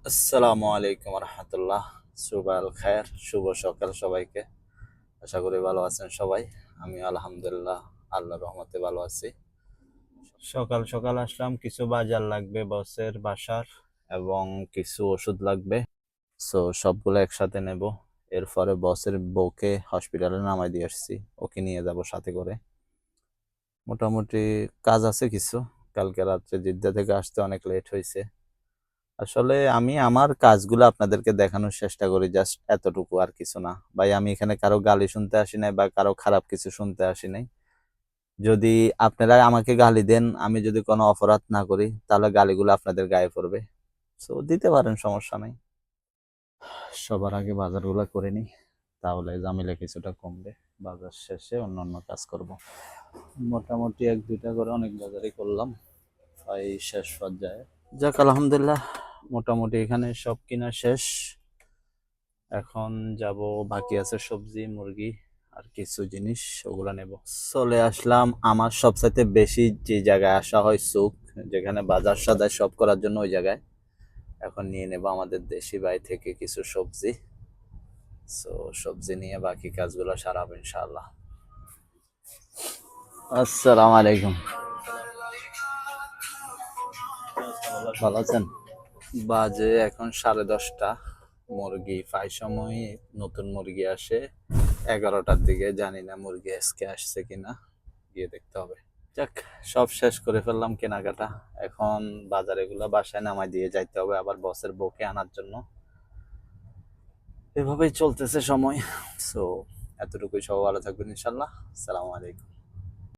আসসালামু আলাইকুম রহমতুল্লাহ। সুবাল খায়ের, শুভ সকাল সবাইকে। আশা করি ভালো আছেন সবাই। আমি আলহামদুলিল্লাহ আল্লাহর রহমতে ভালো আছি। সকাল সকাল আসলাম, কিছু বাজার লাগবে বসের বাসার এবং কিছু ওষুধ লাগবে। সবগুলো একসাথে নেব। এরপরে বসের বউকে হসপিটালে নামাই দিয়ে আসছি, ওকে নিয়ে যাব সাথে করে। মোটামুটি কাজ আছে কিছু। কালকে রাত্রে জিদ্দা থেকে আসতে অনেক লেট হয়েছে। আসলে আমি আমার কাজগুলো আপনাদেরকে দেখানোর চেষ্টা করি, জাস্ট এতটুকু, আর কিছু না ভাই। আমি এখানে কারো গালি শুনতে আসি নাই বা কারো খারাপ কিছু শুনতে আসি নাই। যদি আপনারা আমাকে গালি দেন, আমি যদি কোনো অপরাধ না করি, তাহলে গালিগুলো আপনাদের গায়ে পড়বে। দিতে পারেন, সমস্যা নাই। সবার আগে বাজারগুলো করে নিই, তাহলে ঝামেলা কিছুটা কমবে। বাজার শেষে অন্যান্য কাজ করব। মোটামুটি এক দুইটা করে অনেক বাজারই করলাম, প্রায় শেষ পর্যায়ে। যাক আলহামদুলিল্লাহ, মোটামুটি এখানে সব কিনা শেষ। এখন যাব, বাকি আছে সবজি, মুরগি আর কিছু জিনিস, ওগুলা নেব। চলে আসলাম আমার সবচাইতে বেশি যে জায়গায় আসা হয়, সুক, যেখানে বাজার সদাই সব করার জন্য, ওই জায়গায়। এখন নিয়ে নেব আমাদের দেশি বাই থেকে কিছু সবজি। সবজি নিয়ে বাকি কাজগুলো সারাবো ইনশাআল্লাহ। আসসালামু আলাইকুম, ভালো আছেন? বাজে এখন 10:30। মুরগি প্রায় সময় নতুন মুরগি আসে 11টার দিকে, জানি না মুরগি আজকে আসছে কিনা, গিয়ে দেখতে হবে। যাক, সব শেষ করে ফেললাম কেনাকাটা। এখন বাজারে গুলা বাসায় নামাই দিয়ে যাইতে হবে আবার বসের বউকে আনার জন্য। এভাবেই চলতেছে সময়। সো এতটুকুই, সব ভালো থাকবেন ইনশাল্লাহ। আসসালামু আলাইকুম।